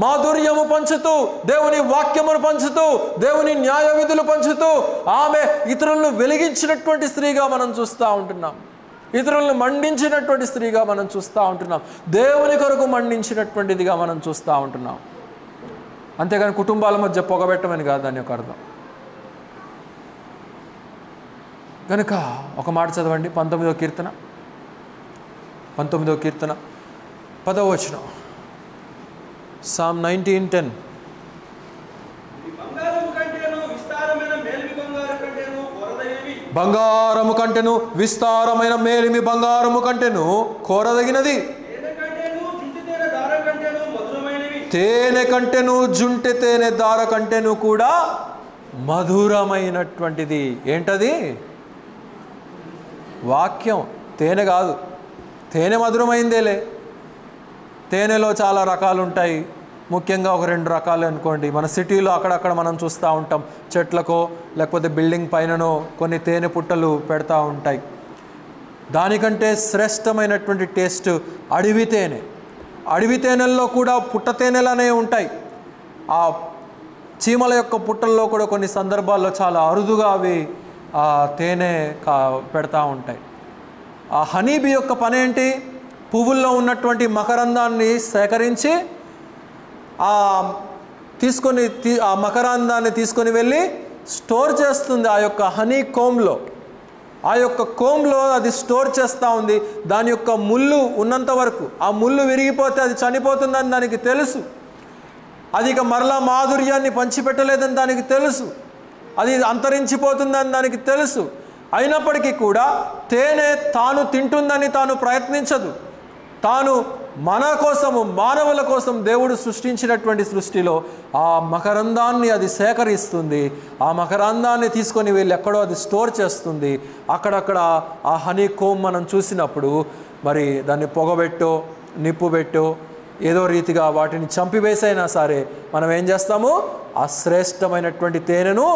మాధుర్యము పంచుతూ, దేవుని వాక్యమును పంచుతూ, దేవుని న్యాయ విధులు పంచుతూ ఆమె ఇతరులను వెలిగించినటువంటి స్త్రీగా మనం చూస్తూ ఉంటున్నాం. ఇతరులను మండించినటువంటి స్త్రీగా మనం చూస్తూ ఉంటున్నాం. దేవుని కొరకు మండించినటువంటిదిగా మనం చూస్తూ ఉంటున్నాం. అంతేగాని కుటుంబాల మధ్య పొగబెట్టమని కాదు దాని యొక్క అర్థం. కనుక ఒక మాట చదవండి, 19వ కీర్తన 10వ వచనం. Psalm 19:10. బంగారము కంటెను విస్తారమైన మేలిమి బంగారము కంటెను కోరదగినది, తేనె కంటెను జుంటె తేనె దార కంటెను కూడా మధురమైనటువంటిది. ఏంటది? వాక్యం. తేనె కాదు, తేనె మధురమైందేలే. తేనెలో చాలా రకాలు ఉంటాయి. ముఖ్యంగా ఒక 2 రకాలు అనుకోండి. మన సిటీలో అక్కడక్కడ మనం చూస్తూ ఉంటాం, చెట్లకో లేకపోతే బిల్డింగ్ పైననో కొన్ని తేనె పుట్టలు పెడతా ఉంటాయి. దానికంటే శ్రేష్టమైనటువంటి టేస్ట్ అడవి తేనె. అడవి తేనెల్లో కూడా పుట్ట తేనెలు అనేవి ఉంటాయి. ఆ చీమల యొక్క పుట్టల్లో కూడా కొన్ని సందర్భాల్లో చాలా అరుదుగా అవి తేనె పెడతా ఉంటాయి. ఆ హనీబీ యొక్క పని ఏంటి? పువ్వుల్లో ఉన్నటువంటి మకరందాన్ని సేకరించి ఆ మకరందాన్ని తీసుకొని వెళ్ళి స్టోర్ చేస్తుంది. ఆ యొక్క హనీ కోమ్లో, ఆ యొక్క కోమ్లో అది స్టోర్ చేస్తూ ఉంది. దాని యొక్క ముళ్ళు ఉన్నంత వరకు, ఆ ముళ్ళు విరిగిపోతే అది చనిపోతుందని దానికి తెలుసు. అది ఇక మరలా మాధుర్యాన్ని పంచిపెట్టలేదని దానికి తెలుసు. అది అంతరించిపోతుందని దానికి తెలుసు. అయినప్పటికీ కూడా తేనె తాను తింటుందని తాను ప్రయత్నించదు. తాను మన కోసము, మానవుల కోసం దేవుడు సృష్టించినటువంటి సృష్టిలో ఆ మకరందాన్ని అది సేకరిస్తుంది. ఆ మకరందాన్ని తీసుకొని వెళ్ళి ఎక్కడో అది స్టోర్ చేస్తుంది. అక్కడక్కడ ఆ హనీ కోమ్ మనం చూసినప్పుడు మరి దాన్ని పొగబెట్టో నిప్పు పెట్టో ఏదో రీతిగా వాటిని చంపివేసైనా సరే మనం ఏం చేస్తాము? ఆ శ్రేష్టమైనటువంటి తేనెను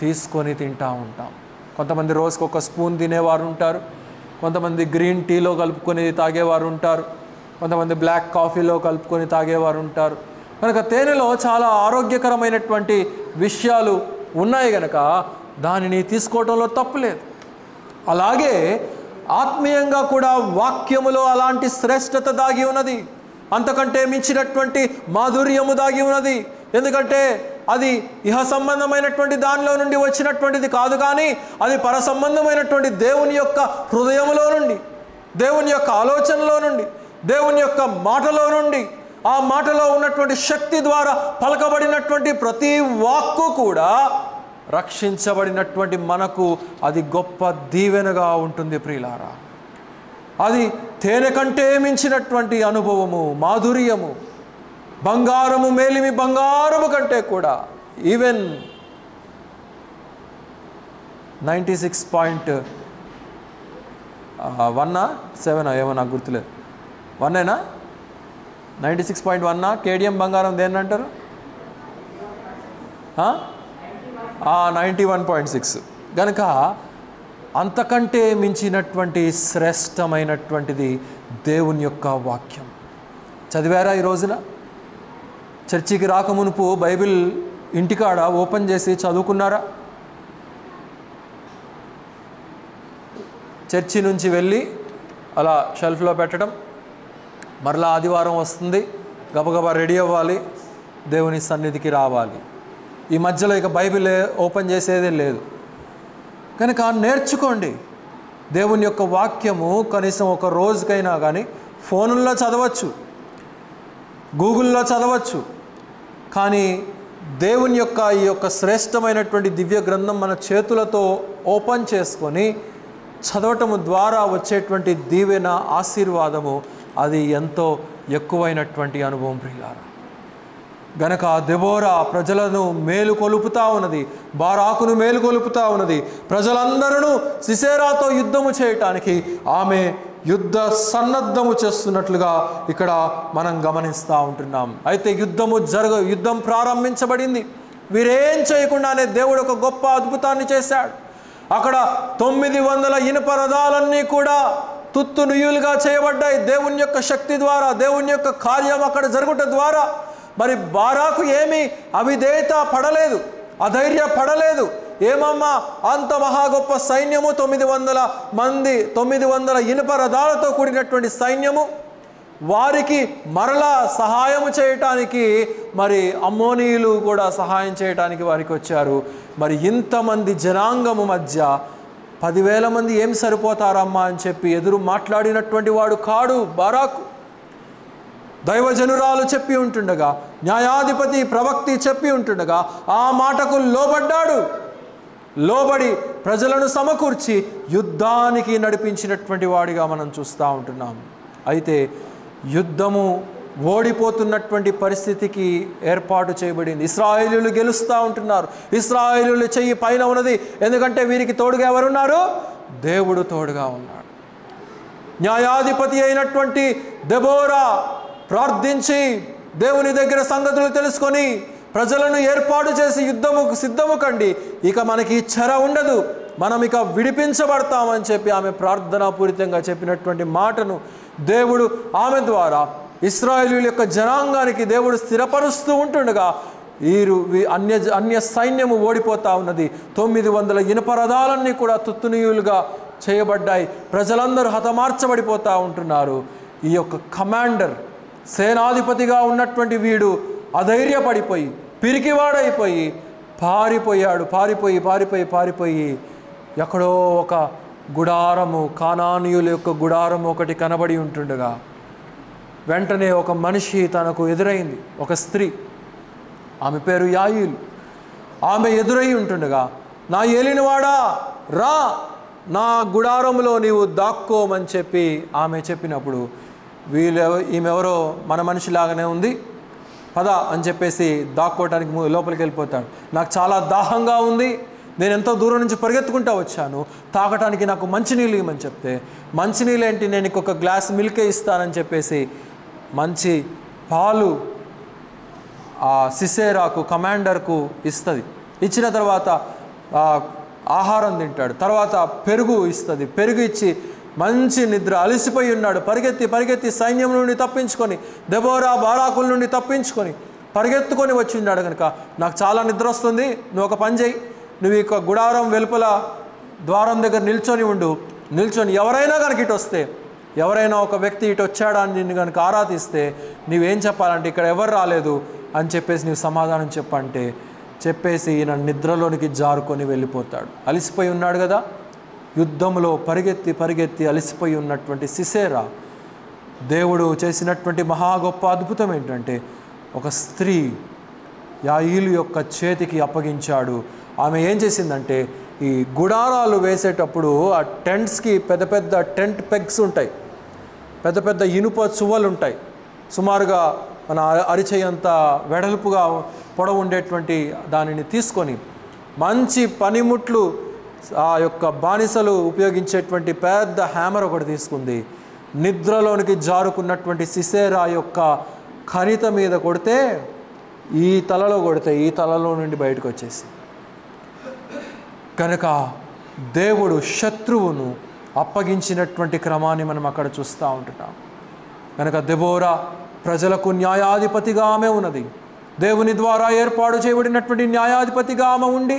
తీసుకొని తింటూ ఉంటాం. కొంతమంది రోజుకు 1 స్పూన్ తినేవారు ఉంటారు, కొంతమంది గ్రీన్ టీలో కలుపుకొని తాగేవారు ఉంటారు, కొంతమంది బ్లాక్ కాఫీలో కలుపుకొని తాగేవారు ఉంటారు. కనుక తేనెలో చాలా ఆరోగ్యకరమైనటువంటి విషయాలు ఉన్నాయి కనుక దానిని తీసుకోవడంలో తప్పులేదు. అలాగే ఆత్మీయంగా కూడా వాక్యములో అలాంటి శ్రేష్టత దాగి ఉన్నది. అంతకంటే మించినటువంటి మాధుర్యము దాగి ఉన్నది. ఎందుకంటే అది ఇహ సంబంధమైనటువంటి దానిలో నుండి వచ్చినటువంటిది కాదు, కానీ అది పర సంబంధమైనటువంటి దేవుని యొక్క హృదయంలో నుండి, దేవుని యొక్క ఆలోచనలో నుండి, దేవుని యొక్క మాటలో నుండి, ఆ మాటలో ఉన్నటువంటి శక్తి ద్వారా పలకబడినటువంటి ప్రతి వాక్కు కూడా రక్షించబడినటువంటి మనకు అది గొప్ప దీవెనగా ఉంటుంది ప్రియులారా. అది తేనె కంటే మించినటువంటి అనుభవము, మాధుర్యము. బంగారము మేలిమి బంగారము కంటే కూడా ఈవెన్ 96.1 ఏమో నాకు గుర్తులేదు, 1 96.1 కేడిఎం బంగారం దేన్ని అంటారు? 91.6. కనుక అంతకంటే మించినటువంటి శ్రేష్టమైనటువంటిది దేవుని యొక్క వాక్యం. చదివారా ఈ రోజున? చర్చికి రాకమునుపు బైబిల్ ఇంటికాడ ఓపెన్ చేసి చదువుకున్నారా? చర్చి నుంచి వెళ్ళి అలా షెల్ఫ్లో పెట్టడం, మరలా ఆదివారం వస్తుంది, గబగబా రెడీ అవ్వాలి, దేవుని సన్నిధికి రావాలి. ఈ మధ్యలో ఇక బైబిల్ ఓపెన్ చేసేదే లేదు. కనుక నేర్చుకోండి. దేవుని యొక్క వాక్యము కనీసం ఒక రోజుకైనా కానీ ఫోనుల్లో చదవచ్చు, గూగుల్లో చదవచ్చు, కానీ దేవుని యొక్క ఈ యొక్క శ్రేష్టమైనటువంటి దివ్య గ్రంథం మన చేతులతో ఓపెన్ చేసుకొని చదవటము ద్వారా వచ్చేటువంటి దీవెన, ఆశీర్వాదము అది ఎంతో ఎక్కువైనటువంటి అనుభవం ప్రియులారా. గనక దెబోరా ప్రజలను మేలుకొలుపుతా ఉన్నది, బారాకును మేలుకొలుపుతా ఉన్నది. ప్రజలందరూ సిసేరాతో యుద్ధము చేయటానికి ఆమె యుద్ధ సన్నద్ధము చేస్తున్నట్లుగా ఇక్కడ మనం గమనిస్తూ ఉంటున్నాం. అయితే యుద్ధం ప్రారంభించబడింది. వీరేం చేయకుండానే దేవుడు ఒక గొప్ప అద్భుతాన్ని చేశాడు. అక్కడ 900 ఇనుప రథాలన్నీ కూడా తుత్తునుయులుగా చేయబడ్డాయి. దేవుని యొక్క శక్తి ద్వారా, దేవుని యొక్క కార్యం అక్కడ జరుగుట ద్వారా మరి బారాకు ఏమీ అవిధేయత పడలేదు, అధైర్య పడలేదు. ఏమమ్మా అంత మహా గొప్ప సైన్యము, 900 మంది, 900 ఇనుప రథాలతో కూడినటువంటి సైన్యము, వారికి మరలా సహాయము చేయటానికి మరి అమ్మోనీయులు కూడా సహాయం చేయటానికి వారికి వచ్చారు. మరి ఇంతమంది జనాంగము మధ్య 10,000 మంది ఏం సరిపోతారమ్మా అని చెప్పి ఎదురు మాట్లాడినటువంటి వాడు కాడు బారాకు. దైవజనురాలు చెప్పి ఉంటుండగా, న్యాయాధిపతి ప్రవక్తి చెప్పి ఉంటుండగా ఆ మాటకు లోబడ్డాడు. లోబడి ప్రజలను సమకూర్చి యుద్ధానికి నడిపించినటువంటి వాడిగా మనం చూస్తూ ఉంటున్నాం. అయితే యుద్ధము ఓడిపోతున్నటువంటి పరిస్థితికి ఏర్పాటు చేయబడింది. ఇశ్రాయేలీయులు గెలుస్తూ ఉంటున్నారు. ఇశ్రాయేలీయుల చెయ్యి పైన ఉన్నది. ఎందుకంటే వీరికి తోడుగా ఎవరున్నారు? దేవుడు తోడుగా ఉన్నాడు. న్యాయాధిపతి అయినటువంటి దెబోరా ప్రార్థించి దేవుని దగ్గర సంగతులు తెలుసుకొని ప్రజలను ఏర్పాటు చేసి యుద్ధముకు సిద్ధము కండి, ఇక మనకి చెర ఉండదు, మనం ఇక విడిపించబడతామని చెప్పి ఆమె ప్రార్థనాపూరితంగా చెప్పినటువంటి మాటను దేవుడు ఆమె ద్వారా ఇశ్రాయేలీయుల యొక్క జనాంగానికి దేవుడు స్థిరపరుస్తూ ఉంటుండగా అన్య సైన్యము ఓడిపోతూ ఉన్నది. 900 ఇనుప రథాలన్నీ కూడా తుత్తునీయులుగా చేయబడ్డాయి. ప్రజలందరూ హతమార్చబడిపోతూ ఉంటున్నారు. ఈ యొక్క కమాండర్, సేనాధిపతిగా ఉన్నటువంటి వీడు అధైర్యపడిపోయి పిరికివాడైపోయి పారిపోయి ఎక్కడో ఒక గుడారము, కానానీయుల యొక్క గుడారము ఒకటి కనబడి ఉంటుండగా వెంటనే ఒక మనిషి తనకు ఎదురైంది, ఒక స్త్రీ, ఆమె పేరు యాయీలు. ఆమె ఎదురై ఉంటుండగా, నా ఏలినవాడా రా, నా గుడారంలో నీవు దాక్కోమని చెప్పి ఆమె చెప్పినప్పుడు ఈమెవరో మన మనిషిలాగానే ఉంది, పద అని చెప్పేసి దాక్కోవటానికి లోపలికి వెళ్ళిపోతాడు. నాకు చాలా దాహంగా ఉంది, నేను ఎంతో దూరం నుంచి పరిగెత్తుకుంటూ వచ్చాను, తాగటానికి నాకు మంచినీళ్ళు ఇవ్వమని చెప్తే, మంచినీళ్ళు ఏంటి, నేను ఇంకొక గ్లాస్ మిల్కే ఇస్తానని చెప్పేసి మంచి పాలు ఆ సిసేరాకు, కమాండర్కు ఇస్తుంది. ఇచ్చిన తర్వాత ఆహారం తింటాడు. తర్వాత పెరుగు ఇస్తుంది. పెరుగు ఇచ్చి మంచి నిద్ర, అలసిపోయి ఉన్నాడు. పరిగెత్తి సైన్యం నుండి తప్పించుకొని, దెబోరా బారాకుల నుండి తప్పించుకొని పరిగెత్తుకొని వచ్చి ఉన్నాడు. కనుక నాకు చాలా నిద్ర వస్తుంది, నువ్వు ఒక పని చేయి, నువ్వు ఇక గుడారం వెలుపల ద్వారం దగ్గర నిల్చొని ఎవరైనా కనుక ఇటు వస్తే, ఎవరైనా ఒక వ్యక్తి ఇటు వచ్చాడా అని నిన్ను కనుక ఆరా తీస్తే నువ్వేం చెప్పాలంటే, ఇక్కడ ఎవరు రాలేదు అని చెప్పేసి నీవు సమాధానం చెప్పంటే చెప్పేసి ఈయన నిద్రలోనికి జారుకొని వెళ్ళిపోతాడు. అలసిపోయి ఉన్నాడు కదా, యుద్ధంలో పరిగెత్తి అలసిపోయి ఉన్నటువంటి సిసేరా దేవుడు చేసినటువంటి మహా గొప్ప అద్భుతం ఏంటంటే, ఒక స్త్రీ యాయీలు యొక్క చేతికి అప్పగించాడు. ఆమె ఏం చేసిందంటే, ఈ గుడారాలు వేసేటప్పుడు ఆ టెంట్స్కి పెద్ద టెంట్ పెగ్స్ ఉంటాయి, పెద్ద ఇనుప చువ్వలు ఉంటాయి, సుమారుగా మన అరిచేయంత వెడల్పుగా పొడవు ఉండేటువంటి దానిని తీసుకొని మంచి పనిముట్లు, ఆ యొక్క బానిసలు ఉపయోగించేటువంటి పెద్ద హ్యామర్ ఒకటి తీసుకుంది. నిద్రలోనికి జారుకున్నటువంటి సిసేరా యొక్క ఖనిత మీద కొడితే, ఈ తలలో కొడితే ఈ తలలో నుండి బయటకు వచ్చేసి, కనుక దేవుడు శత్రువును అప్పగించినటువంటి క్రమాన్ని మనం అక్కడ చూస్తూ ఉంటున్నాం. కనుక దెబోరా ప్రజలకు న్యాయాధిపతిగా ఆమె ఉన్నది. దేవుని ద్వారా ఏర్పాటు చేయబడినటువంటి న్యాయాధిపతిగా ఆమె ఉండి,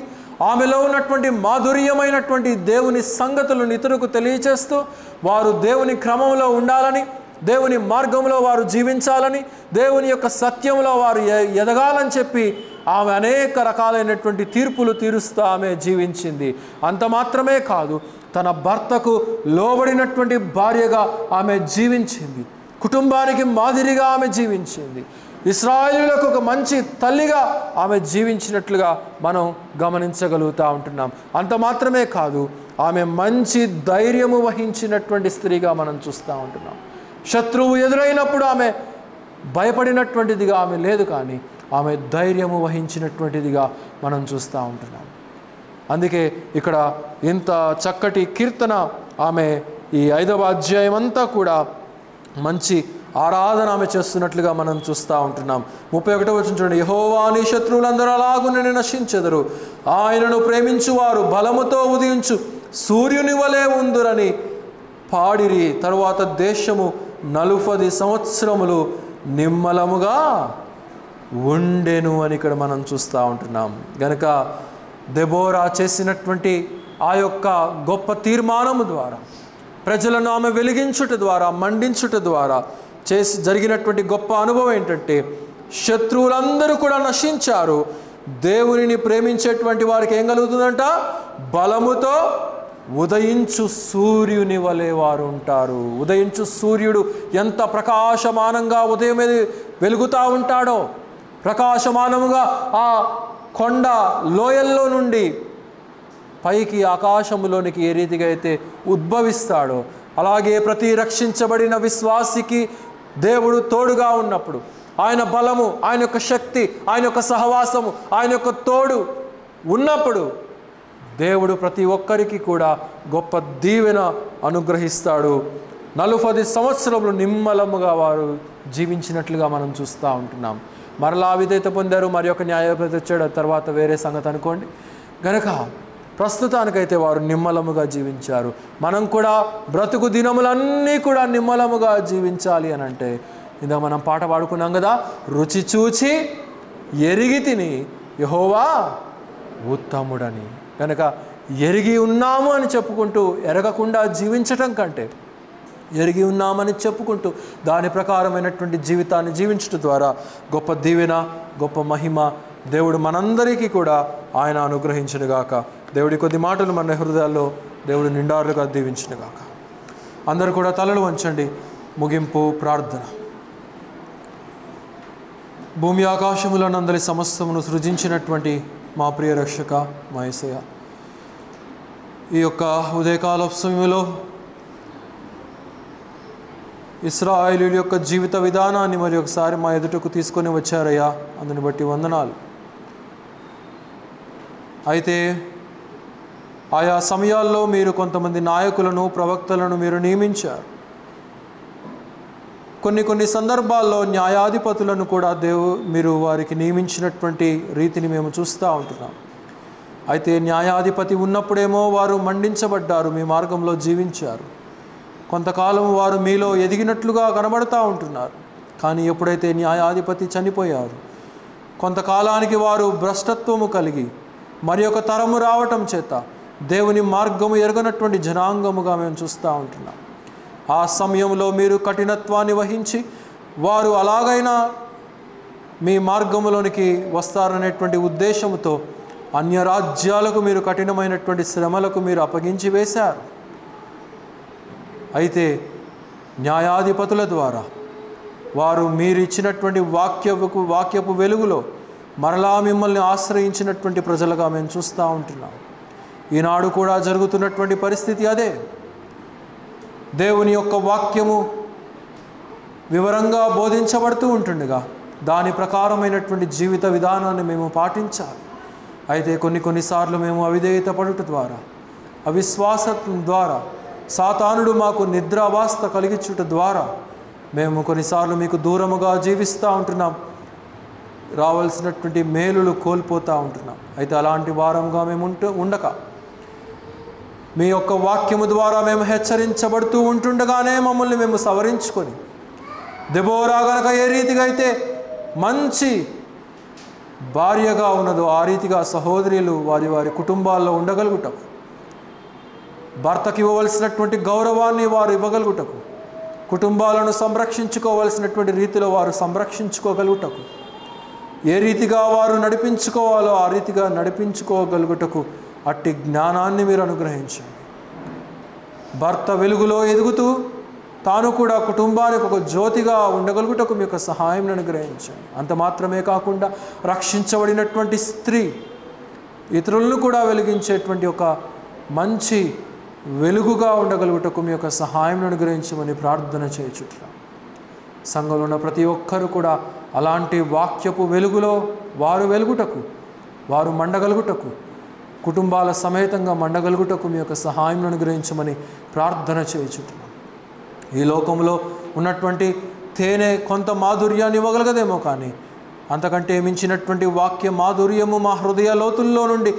ఆమెలో ఉన్నటువంటి మాధుర్యమైనటువంటి దేవుని సంగతులను ఇతరులకు తెలియచేస్తూ, వారు దేవుని క్రమంలో ఉండాలని, దేవుని మార్గంలో వారు జీవించాలని, దేవుని యొక్క సత్యంలో వారు ఎదగాలని చెప్పి ఆమె అనేక రకాలైనటువంటి తీర్పులు తీరుస్తూ ఆమె జీవించింది. అంత మాత్రమే కాదు, తన భర్తకు లోబడినటువంటి భార్యగా ఆమె జీవించింది. కుటుంబానికి మాదిరిగా ఆమె జీవించింది. ఇశ్రాయేలులకు ఒక మంచి తల్లిగా ఆమె జీవించినట్లుగా మనం గమనించగలుగుతూ ఉంటున్నాం. అంత మాత్రమే కాదు, ఆమె మంచి ధైర్యము వహించినటువంటి స్త్రీగా మనం చూస్తూ ఉంటున్నాం. శత్రువు ఎదురైనప్పుడు ఆమె భయపడినటువంటిదిగా ఆమె లేదు, కానీ ఆమె ధైర్యము వహించినటువంటిదిగా మనం చూస్తూ ఉంటున్నాం. అందుకే ఇక్కడ ఇంత చక్కటి కీర్తన ఆమె ఈ 5వ అధ్యాయం అంతా కూడా మంచి ఆరాధన ఆమె చేస్తున్నట్లుగా మనం చూస్తూ ఉంటున్నాం. 31వ వచనం చూడండి. యెహోవా నీ శత్రువులందరూ అలాగుననే నశించెదరు, ఆయనను ప్రేమించువారు బలముతో ఉదయించు సూర్యుని వలె ఉందురని పాడిరి. తరువాత దేశము 40 సంవత్సరములు నిమ్మలముగా ఉండెను అని ఇక్కడ మనం చూస్తూ ఉంటున్నాం. గనుక దెబోరా చేసినటువంటి ఆ యొక్క గొప్ప తీర్మానము ద్వారా, ప్రజలను ఆమె వెలిగించుట ద్వారా, మండించుట ద్వారా జరిగినటువంటి గొప్ప అనుభవం ఏంటంటే, శత్రువులందరూ కూడా నశించారు. దేవునిని ప్రేమించేటువంటి వారికి ఏం కలుగుతుందంట? బలముతో ఉదయించు సూర్యుని వలె వారు ఉంటారు. ఉదయించు సూర్యుడు ఎంత ప్రకాశమానంగా ఉదయం వెలుగుతూ ఉంటాడో, ప్రకాశమానముగా ఆ కొండ లోయల్లో నుండి పైకి ఆకాశములోనికి ఏ రీతిగా అయితే ఉద్భవిస్తాడో, అలాగే ప్రతి రక్షించబడిన విశ్వాసికి దేవుడు తోడుగా ఉన్నప్పుడు, ఆయన బలము, ఆయన యొక్క శక్తి, ఆయన యొక్క సహవాసము, ఆయన యొక్క తోడు ఉన్నప్పుడు దేవుడు ప్రతి ఒక్కరికి కూడా గొప్ప దీవెన అనుగ్రహిస్తాడు. 40 సంవత్సరములు నిమ్మలముగా వారు జీవించినట్లుగా మనం చూస్తూ ఉంటున్నాం. మరలా విధేయత పొందారు, మరి ఒక న్యాయాధిపతి వచ్చాడు, తర్వాత వేరే సంగతి అనుకోండి. గనక ప్రస్తుతానికైతే వారు నిమ్మలముగా జీవించారు. మనం కూడా బ్రతుకు దినములన్నీ కూడా నిమ్మలముగా జీవించాలి అని అంటే, ఇందాక మనం పాట పాడుకున్నాం కదా, రుచి చూచి ఎరిగి తిని యెహోవా ఉత్తముడని. కనుక ఎరిగి ఉన్నాము అని చెప్పుకుంటూ ఎరగకుండా జీవించటం కంటే, ఎరిగి ఉన్నామని చెప్పుకుంటూ దాని ప్రకారమైనటువంటి జీవితాన్ని జీవించడం ద్వారా గొప్ప దీవెన, గొప్ప మహిమ దేవుడు మనందరికీ కూడా ఆయన అనుగ్రహించునుగాక. దేవుడి కొద్ది మాటలు మన హృదయాల్లో దేవుడు నిండారులుగా దీవించునుగాక. అందరూ కూడా తలలు వంచండి. ముగింపు ప్రార్థన. భూమి ఆకాశములనందరి సమస్తమును సృజించినటువంటి మా ప్రియ రక్షక, మా యేసయ్య, ఈ యొక్క ఉదయకాల సమయంలో ఇశ్రాయేలీయుల యొక్క జీవిత విధానాన్ని మరి ఒకసారి మా ఎదుటకు తీసుకొని వచ్చారయ్యా, అందుని బట్టి వందనాలు. అయితే ఆయా సమయాల్లో మీరు కొంతమంది నాయకులను, ప్రవక్తలను మీరు నియమించారు. కొన్ని సందర్భాల్లో న్యాయాధిపతులను కూడా మీరు వారికి నియమించినటువంటి రీతిని మేము చూస్తూ ఉంటున్నాం. అయితే న్యాయాధిపతి ఉన్నప్పుడేమో వారు మండించబడ్డారు, మీ మార్గంలో జీవించారు. కొంతకాలం వారు మీలో ఎదిగినట్లుగా కనబడుతూ ఉంటున్నారు. కానీ ఎప్పుడైతే న్యాయాధిపతి చనిపోయారు, కొంతకాలానికి వారు భ్రష్టత్వము కలిగి మరి ఒక తరము రావటం చేత దేవుని మార్గము ఎరగనటువంటి జనాంగముగా మేము చూస్తూ ఉంటున్నాం. ఆ సమయంలో మీరు కఠినత్వాన్ని వహించి వారు అలాగైనా మీ మార్గములోనికి వస్తారనేటువంటి ఉద్దేశంతో అన్య రాజ్యాలకు మీరు కఠినమైనటువంటి శ్రమలకు మీరు అప్పగించి వేశారు. అయితే న్యాయాధిపతుల ద్వారా వారు మీరు ఇచ్చినటువంటి వాక్యపు వెలుగులో మరలా మిమ్మల్ని ఆశ్రయించినటువంటి ప్రజలుగా మేము చూస్తూ ఉంటున్నాం. ఈనాడు కూడా జరుగుతున్నటువంటి పరిస్థితి అదే. దేవుని యొక్క వాక్యము వివరంగా బోధించబడుతూ ఉంటుండగా దాని ప్రకారమైనటువంటి జీవిత విధానాన్ని మేము పాటించాలి. అయితే కొన్నిసార్లు మేము అవిధేయత పడుట ద్వారా, అవిశ్వాసం ద్వారా, సాతానుడు మాకు నిద్రావస్థ కలిగించుట ద్వారా మేము కొన్నిసార్లు మీకు దూరముగా జీవిస్తూ ఉంటున్నాం. రావాల్సినటువంటి మేలులు కోల్పోతూ ఉంటున్నాం. అయితే అలాంటి వారంగా మేము ఉండక మీ యొక్క వాక్యము ద్వారా మేము హెచ్చరించబడుతూ ఉంటుండగానే మమ్మల్ని మేము సవరించుకొని, దెబోరా గనక ఏ రీతిగా అయితే మంచి భార్యగా ఉన్నదో ఆ రీతిగా సహోదరులు వారి కుటుంబాల్లో ఉండగలుగుటకు, భర్తకి ఇవ్వవలసినటువంటి గౌరవాన్ని వారు ఇవ్వగలుగుటకు, కుటుంబాలను సంరక్షించుకోవలసినటువంటి రీతిలో వారు సంరక్షించుకోగలుగుటకు, ఏ రీతిగా వారు నడిపించుకోవాలో ఆ రీతిగా నడిపించుకోగలుగుటకు అట్టి జ్ఞానాన్ని మీరు అనుగ్రహించండి. భర్త వెలుగులో ఎదుగుతూ తాను కూడా కుటుంబానికి ఒక జ్యోతిగా ఉండగలుగుటకు మీ యొక్క సహాయం అనుగ్రహించండి. అంత మాత్రమే కాకుండా రక్షించబడినటువంటి స్త్రీ ఇతరులను కూడా వెలిగించేటువంటి ఒక మంచి వెలుగుగా ఉండగలుగుటకు మీ యొక్క సహాయం అనుగ్రహించమని ప్రార్థన చేయుచున్నాం. సంఘంలో ఉన్న ప్రతి ఒక్కరూ కూడా అలాంటి వాక్యపు వెలుగులో వారు వెలుగుటకు, వారు మండగలుగుటకు, కుటుంబాల సమేతంగా మండగలుగుటకు మీ యొక్క సహాయం అనుగ్రహించమని ప్రార్థన చేయుచున్నాం. ఈ లోకంలో ఉన్నటువంటి తేనె కొంత మాధుర్యాన్ని ఇవ్వగలగదేమో, కానీ అంతకంటే మించినటువంటి వాక్య మాధుర్యము మా హృదయ లోతుల్లో నుండి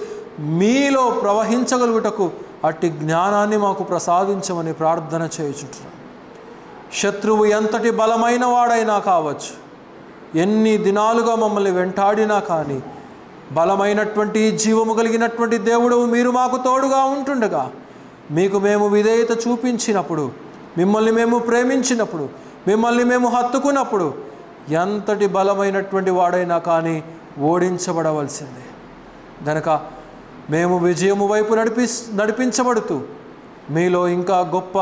మీలో ప్రవహించగలుగుటకు అట్టి జ్ఞానాన్ని మాకు ప్రసాదించమని ప్రార్థన చేయుచున్నాం. శత్రువు ఎంతటి బలమైన వాడైనా కావచ్చు, ఎన్ని దినాలుగా మమ్మల్ని వెంటాడినా కానీ బలమైనటువంటి జీవము కలిగినటువంటి దేవుడు మీరు మాకు తోడుగా ఉంటుండగా, మీకు మేము విధేయత చూపించినప్పుడు, మిమ్మల్ని మేము ప్రేమించినప్పుడు, మిమ్మల్ని మేము హత్తుకున్నప్పుడు ఎంతటి బలమైనటువంటి వాడైనా కానీ ఓడించబడవలసిందే. గనక మేము విజయము వైపు నడిపించబడుతూ మీలో ఇంకా గొప్ప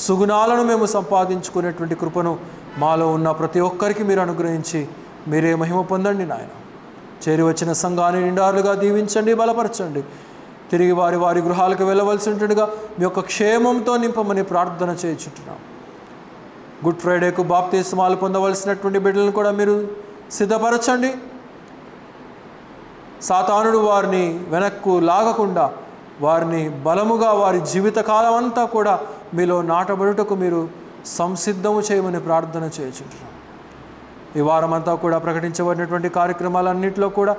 సుగుణాలను మేము సంపాదించుకునేటువంటి కృపను మాలో ఉన్న ప్రతి ఒక్కరికి మీరు అనుగ్రహించి మీరే మహిమ పొందండి నాయన. చేరి వచ్చిన సంఘాన్ని నిండారులుగా దీవించండి, బలపరచండి. తిరిగి వారి వారి గృహాలకు వెళ్ళవలసి ఉంటుండగా మీ యొక్క క్షేమంతో నింపమని ప్రార్థన చేయించుంటున్నాం. గుడ్ ఫ్రైడేకు బాప్తిస్మాలు పొందవలసినటువంటి బిడ్డలను కూడా మీరు సిద్ధపరచండి. సాతానుడు వారిని వెనక్కు లాగకుండా వారిని బలముగా వారి జీవితకాలం అంతా కూడా మీలో నాటబడుటకు మీరు సంసిద్ధము చేయమని ప్రార్థన చేయించుంటున్నాం. ఈ వారం అంతా కూడా ప్రకటించబడినటువంటి కార్యక్రమాలన్నింటిలో కూడా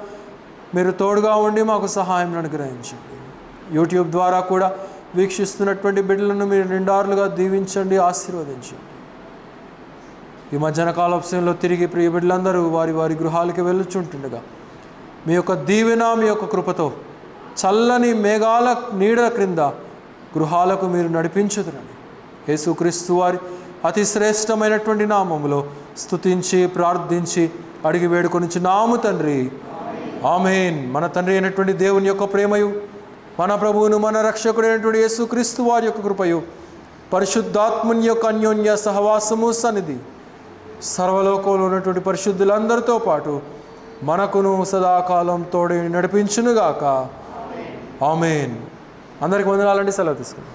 మీరు తోడుగా ఉండి మాకు సహాయం అనుగ్రహించండి. యూట్యూబ్ ద్వారా కూడా వీక్షిస్తున్నటువంటి బిడ్డలను మీరు నిండారులుగా దీవించండి, ఆశీర్వదించండి. ఈ మధ్యాహ్న కాలక్షయంలో తిరిగి ప్రియ బిడ్డలందరూ వారి వారి గృహాలకి వెళ్ళుచుంటుండగా మీ యొక్క దీవెన, మీ యొక్క కృపతో చల్లని మేఘాల నీడ క్రింద గృహాలకు మీరు నడిపించుదురని యేసుక్రీస్తు వారి అతి శ్రేష్టమైనటువంటి నామములో స్తుతించి ప్రార్థించి అడిగి వేడుకొనిచున్నాము తండ్రి, ఆమేన్. మన తండ్రి అయినటువంటి దేవుని యొక్క ప్రేమయు, మన ప్రభువును మన రక్షకుడైనటువంటి యేసుక్రీస్తు వారి యొక్క కృపయు, పరిశుద్ధాత్ముని యొక్క అన్యోన్య సహవాసము సన్నిధి సర్వలోకంలో ఉన్నటువంటి పరిశుద్ధులందరితో పాటు మనకును సదాకాలం తోడే నడిపించునుగాక. ఆమేన్. అందరికి వందనాలండి. సెలవు తీసుకుందాం.